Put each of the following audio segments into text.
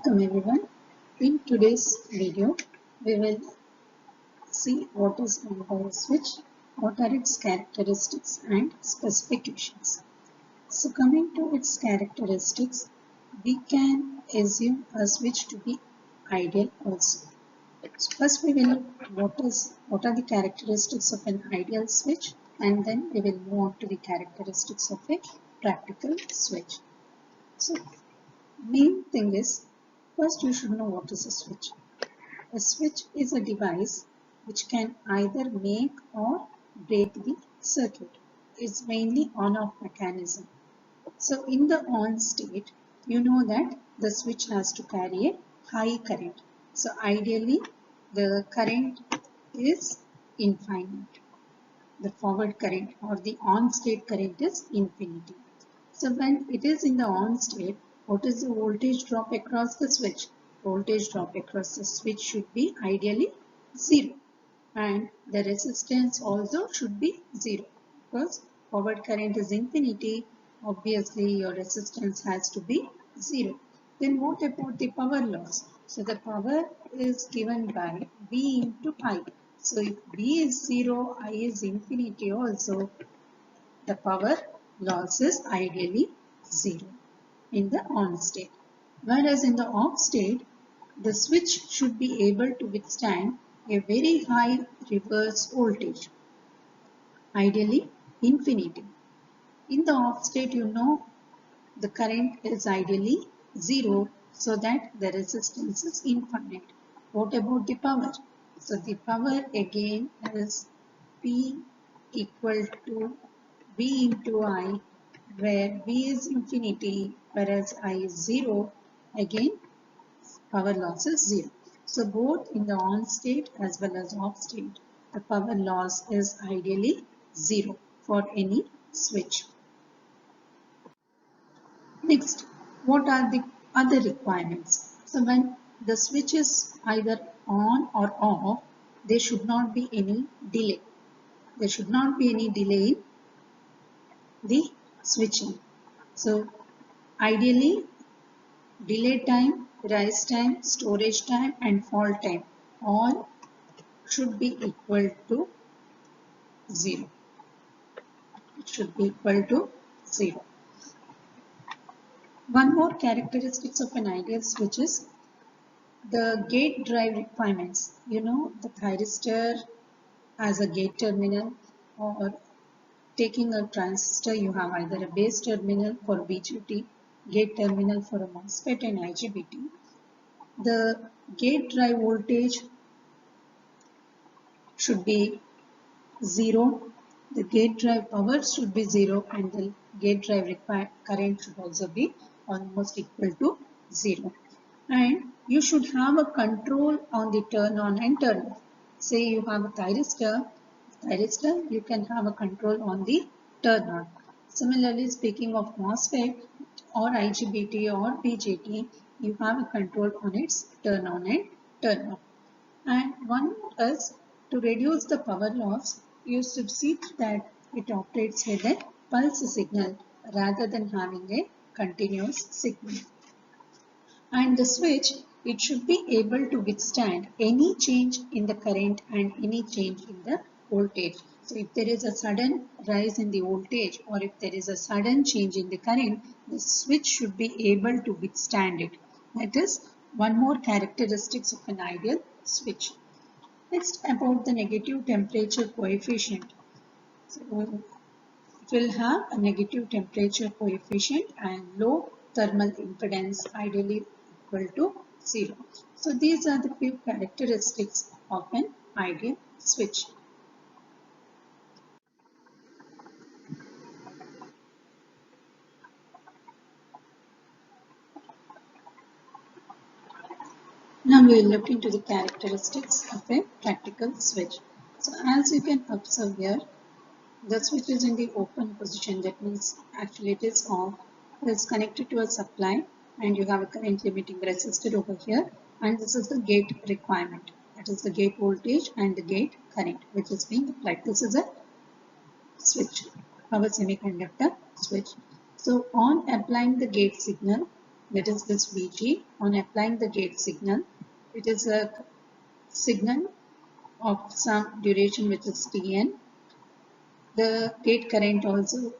Welcome everyone. In today's video, we will see what is meant by a switch, what are its characteristics and specifications. So coming to its characteristics, we can assume a switch to be ideal also. So first we will look what are the characteristics of an ideal switch, and then we will move on to the characteristics of a practical switch. So main thing is, first you should know what is a switch. A switch is a device which can either make or break the circuit. It's mainly on-off mechanism. So in the on state, you know that the switch has to carry a high current. So ideally, the current is infinite. The forward current or the on state current is infinity. So when it is in the on state, what is the voltage drop across the switch? Voltage drop across the switch should be ideally 0, and the resistance also should be 0, because forward current is infinity. Obviously your resistance has to be 0. Then what about the power loss? So the power is given by V into I. So if V is 0, I is infinity also, the power loss is ideally 0 in the on state. Whereas in the off state, the switch should be able to withstand a very high reverse voltage, ideally infinity. In the off state, you know the current is ideally 0, so that the resistance is infinite. What about the power? So the power again is P equal to V into I, where V is infinity whereas I is 0. Again power loss is 0. So both in the on state as well as off state, the power loss is ideally 0 for any switch. Next, what are the other requirements? So when the switch is either on or off, there should not be any delay. There should not be any delay in the switching. So ideally, delay time, rise time, storage time and fall time all should be equal to 0. It should be equal to 0. One more characteristics of an ideal switch is the gate drive requirements. You know, the thyristor as a gate terminal, or taking a transistor, you have either a base terminal for BJT, gate terminal for a MOSFET and IGBT. The gate drive voltage should be 0. The gate drive power should be 0, and the gate drive current should also be almost equal to 0. And you should have a control on the turn on and turn off. Say you have a thyristor, you can have a control on the turn on. Similarly, speaking of MOSFET or IGBT or BJT, you have a control on its turn on and turn off. And one is to reduce the power loss, you should see that it operates with a pulse signal rather than having a continuous signal. And the switch, it should be able to withstand any change in the current and any change in the voltage. So if there is a sudden rise in the voltage or if there is a sudden change in the current, the switch should be able to withstand it. That is one more characteristics of an ideal switch. Next, about the negative temperature coefficient. So it will have a negative temperature coefficient and low thermal impedance, ideally equal to 0. So these are the few characteristics of an ideal switch. Now we will look into the characteristics of a practical switch. So as you can observe here, the switch is in the open position. That means actually it is off. It is connected to a supply and you have a current limiting resistor over here, and this is the gate requirement. That is the gate voltage and the gate current which is being applied. This is a switch, power semiconductor switch. So on applying the gate signal, that is this Vg. On applying the gate signal, it is a signal of some duration which is Tn. The gate current also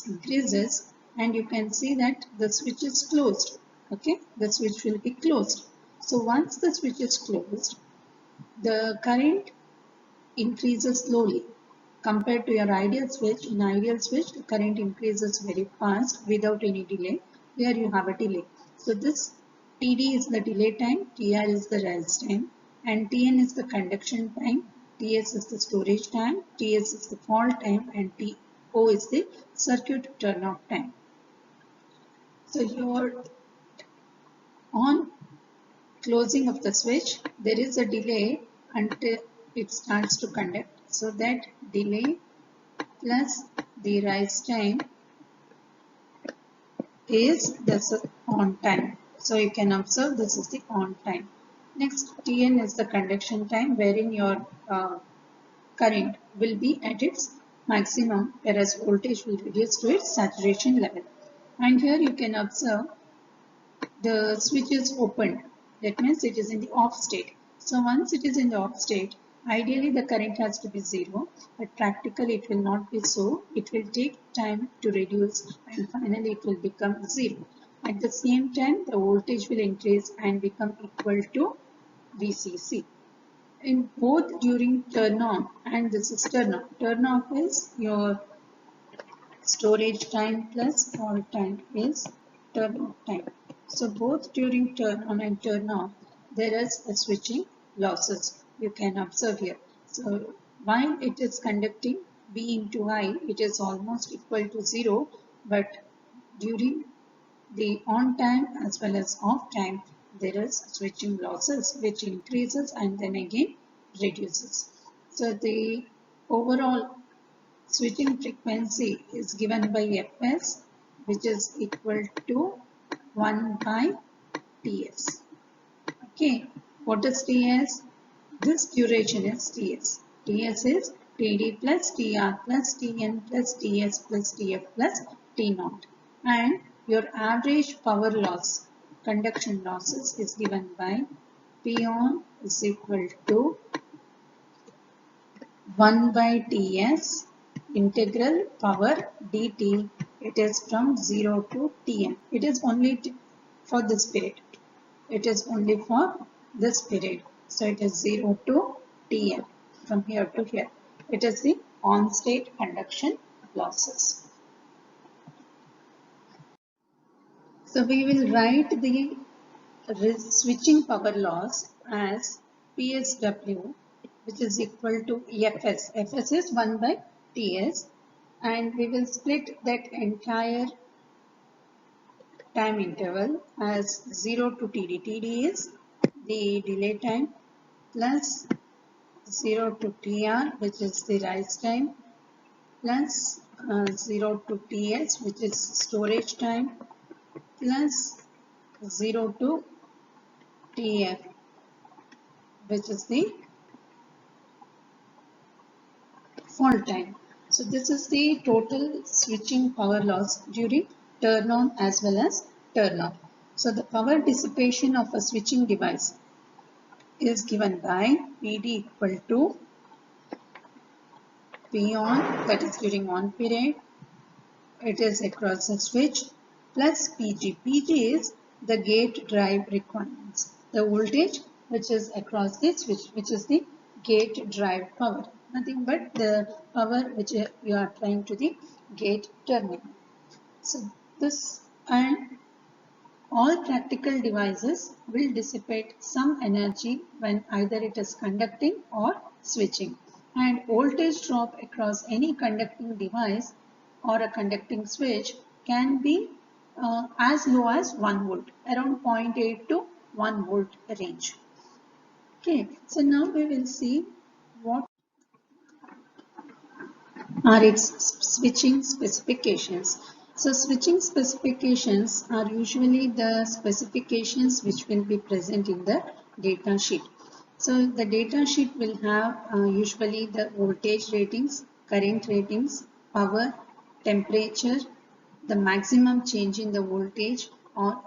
increases, and you can see that the switch is closed. Okay, the switch will be closed. So once the switch is closed, the current increases slowly compared to your ideal switch. In ideal switch, the current increases very fast without any delay. Here you have a delay. So this Td is the delay time, Tr is the rise time, and Tn is the conduction time, Ts is the storage time, Ts is the fault time, and To is the circuit turn off time. So your on closing of the switch, there is a delay until it starts to conduct. So that delay plus the rise time is the on time. So you can observe this is the on time. Next, Tn is the conduction time, wherein your current will be at its maximum, whereas voltage will reduce to its saturation level. And here you can observe the switch is opened. That means it is in the off state. So once it is in the off state, ideally the current has to be zero, but practically it will not be so. It will take time to reduce, and finally it will become zero. At the same time, the voltage will increase and become equal to VCC. In both during turn on, and this is turn on. Turn off is your storage time plus fault time is turn off time. So both during turn on and turn off, there is a switching losses you can observe here. So while it is conducting V into I, it is almost equal to 0, but during the on time as well as off time, there is switching losses which increases and then again reduces. So the overall switching frequency is given by Fs, which is equal to 1 by Ts. Okay, what is Ts? This duration is Ts. Ts is Td plus Tr plus Tn plus Ts plus Tf plus T0. And your average power loss, conduction losses, is given by P on is equal to 1 by Ts integral power dt. It is from 0 to Tn. It is only for this period. It is only for this period. So it is 0 to Tn from here to here. It is the on-state conduction losses. So we will write the switching power loss as PSW, which is equal to Fs. Fs is 1 by Ts, and we will split that entire time interval as 0 to Td. Td is the delay time plus 0 to Tr, which is the rise time, plus 0 to Ts, which is storage time, plus 0 to Tf, which is the fault time. So this is the total switching power loss during turn on as well as turn off. So the power dissipation of a switching device is given by Pd equal to P on, that is during on period, it is across the switch, plus Pg. Pg is the gate drive requirements, the voltage which is across the switch, which is the gate drive power, nothing but the power which you are applying to the gate terminal. So this, and all practical devices will dissipate some energy when either it is conducting or switching, and voltage drop across any conducting device or a conducting switch can be as low as 1 volt, around 0.8 to 1 volt range. Okay, so now we will see what are its switching specifications. So switching specifications are usually the specifications which will be present in the data sheet. So the data sheet will have usually the voltage ratings, current ratings, power, temperature, the maximum change in the voltage, or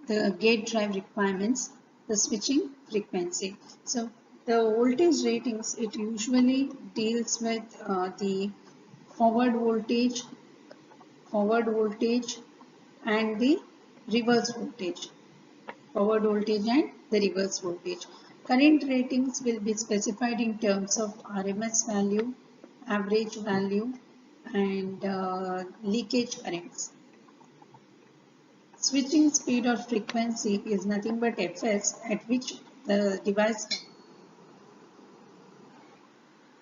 the gate drive requirements, the switching frequency. So the voltage ratings, it usually deals with the forward voltage, and the reverse voltage. Forward voltage and the reverse voltage. Current ratings will be specified in terms of RMS value, average value, and leakage currents. Switching speed or frequency is nothing but Fs at which the device,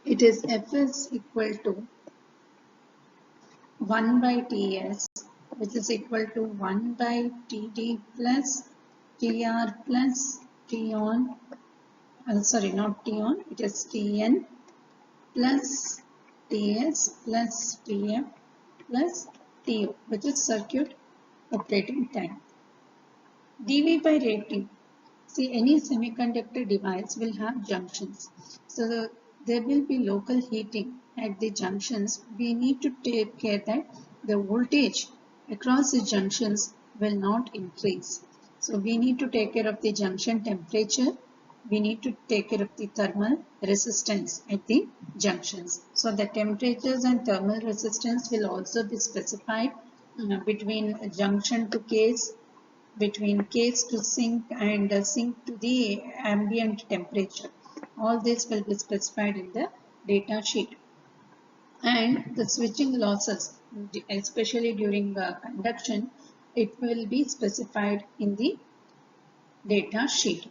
it is Fs equal to 1 by Ts, which is equal to 1 by Td plus Tr plus T on, sorry, not T on, it is Tn plus Ts plus Tf plus Tu, which is circuit operating time. dV by rating. See, any semiconductor device will have junctions. So there will be local heating at the junctions. We need to take care that the voltage across the junctions will not increase. So we need to take care of the junction temperature. We need to take care of the thermal resistance at the junctions. So the temperatures and thermal resistance will also be specified between junction to case, between case to sink, and sink to the ambient temperature. All this will be specified in the data sheet. And the switching losses, especially during conduction, it will be specified in the data sheet.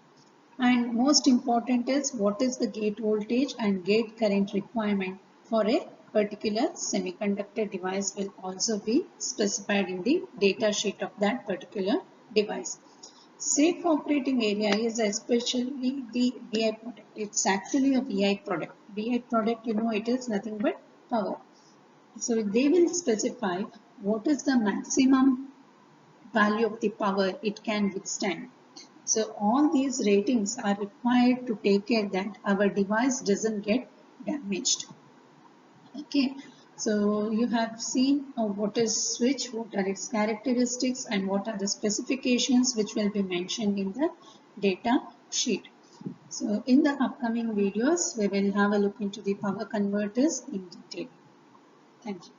And most important is what is the gate voltage and gate current requirement for a particular semiconductor device will also be specified in the data sheet of that particular device. Safe operating area is especially the VI product. It's actually a VI product. VI product, you know, it is nothing but power. So they will specify what is the maximum value of the power it can withstand. So all these ratings are required to take care that our device doesn't get damaged. Okay, so you have seen what is switch, what are its characteristics, and what are the specifications which will be mentioned in the data sheet. So in the upcoming videos, we will have a look into the power converters in detail. Thank you.